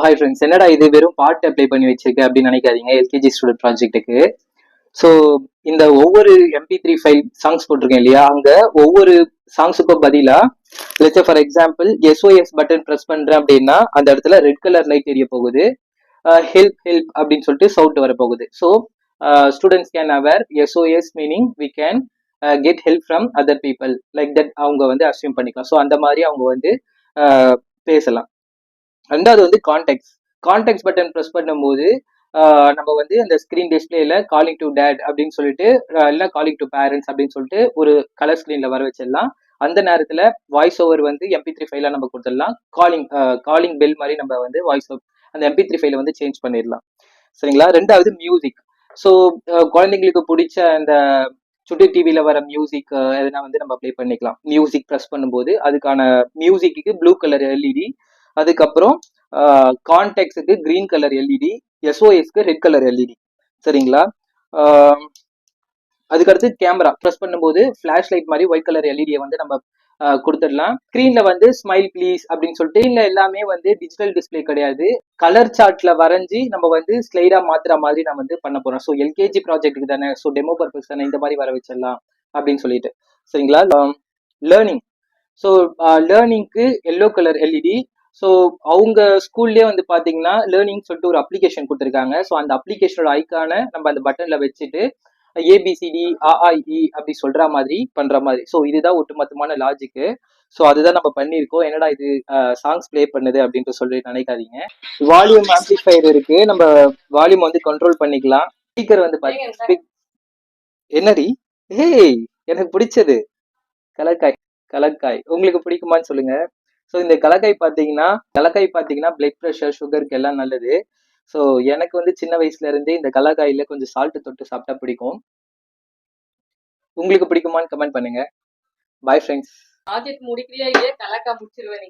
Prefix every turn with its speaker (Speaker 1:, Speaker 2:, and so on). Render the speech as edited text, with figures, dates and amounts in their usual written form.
Speaker 1: Hi friends, என்னடா இது வெறும் பாட்டு அப்ளை பண்ணி வச்சிருக்க அப்படின்னு நினைக்காதீங்க. LKG student ப்ராஜெக்ட்டுக்கு. ஸோ இந்த ஒவ்வொரு MP3 ஃபைல் சாங்ஸ் போட்டிருக்கேன் இல்லையா, அங்க ஒவ்வொரு சாங்ஸுக்கும் பதிலா let's for example SOS button press பண்றேன் அப்படின்னா அந்த இடத்துல ரெட் கலர் லைட் எரிய போகுது. ஹெல்ப் ஹெல்ப் அப்படின்னு சொல்லிட்டு சவுண்ட் வர போகுது. So students can aware SOS meaning we can get help from other people like that அவங்க வந்து அஸ்யூம் பண்ணிக்கலாம். ஸோ அந்த மாதிரி அவங்க வந்து பேசலாம். ரெண்டாவது வந்து கான்டெக்ட் பட்டன் ப்ரெஸ் பண்ணும்போது நம்ம வந்து அந்த ஸ்க்ரீன் டிஸ்பிளேல காலிங் டு டேட் அப்படின்னு சொல்லிட்டு இல்லை காலிங் டு பேரண்ட்ஸ் அப்படின்னு சொல்லிட்டு ஒரு கலர் ஸ்க்ரீன்ல வர வச்சிடலாம். அந்த நேரத்துல வாய்ஸ் ஓவர் வந்து MP3 ஃபைலா நம்ம கொடுத்துடலாம். காலிங் பெல் மாதிரி நம்ம வந்து வாய்ஸ் ஓவர் அந்த MP3 ஃபைலை வந்து சேஞ்ச் பண்ணிடலாம். சரிங்களா? ரெண்டாவது மியூசிக். ஸோ குழந்தைங்களுக்கு பிடிச்ச அந்த சுட்டி டிவியில வர மியூசிக் எதனா வந்து நம்ம ப்ளே பண்ணிக்கலாம். மியூசிக் ப்ரெஸ் பண்ணும்போது அதுக்கான மியூசிக்கு ப்ளூ கலர் எல்இடி, அதுக்கப்புறம் கான்டெக்ட்ஸுக்கு கிரீன் கலர் எல்இடி, எஸ்ஓஎஸ்க்கு ரெட் கலர் எல்இடி. சரிங்களா? அதுக்கடுத்து கேமரா ப்ரெஸ் பண்ணும்போது ஃபிளாஷ் லைட் மாதிரி ஒயிட் கலர் எல்இடியை வந்து நம்ம கொடுத்துடலாம். ஸ்க்ரீன்ல வந்து ஸ்மைல் ப்ளீஸ் அப்படின்னு சொல்லிட்டு இல்லை, எல்லாமே வந்து டிஜிட்டல் டிஸ்பிளே கிடையாது, கலர் சார்ட்ல வரைஞ்சி நம்ம வந்து ஸ்லைடா மாத்துற மாதிரி நம்ம வந்து பண்ண போறோம். ஸோ எல்கேஜி ப்ராஜெக்ட்டுக்கு தானே, ஸோ டெமோ பர்பஸ் தானே, இந்த மாதிரி வர வச்சிடலாம் அப்படின்னு சொல்லிட்டு. சரிங்களா? லேர்னிங். ஸோ லேர்னிங்க்கு எல்லோ கலர் எல்இடி. ஸோ அவங்க ஸ்கூல்லேயே வந்து பார்த்தீங்கன்னா லேர்னிங் சொல்லிட்டு ஒரு அப்ளிகேஷன் கொடுத்துருக்காங்க. ஸோ அந்த அப்ளிகேஷனோட ஐக்கானை நம்ம அந்த பட்டன்ல வச்சுட்டு ஏபிசிடி AAI அப்படி சொல்ற மாதிரி பண்ற மாதிரி. ஸோ இதுதான் ஒட்டுமொத்தமான லாஜிக்கு. ஸோ அதுதான் நம்ம பண்ணியிருக்கோம். என்னடா இது சாங்ஸ் ப்ளே பண்ணுது அப்படின்ட்டு சொல்லி நினைக்காதீங்க. வால்யூம் ஆம்பிளிஃபையர் இருக்கு, நம்ம வால்யூம் வந்து கண்ட்ரோல் பண்ணிக்கலாம். ஸ்பீக்கர் வந்து என்னடி ஏய் எனக்கு பிடிச்சது கலக்காய் உங்களுக்கு பிடிக்குமான்னு சொல்லுங்க. ஸோ இந்த கலக்காய் பார்த்தீங்கன்னா பிளட் ப்ரெஷர் சுகருக்கு எல்லாம் நல்லது. ஸோ எனக்கு வந்து சின்ன வயசுல இருந்தே இந்த கலக்காயில கொஞ்சம் சால்ட் தொட்டு சாப்பிட்டா பிடிக்கும். உங்களுக்கு பிடிக்குமான்னு கமெண்ட் பண்ணுங்க. Bye friends.
Speaker 2: ப்ராஜெக்ட் முடிக்கிறியா இல்லையா? கலக்கா முடிச்சிருவேன்.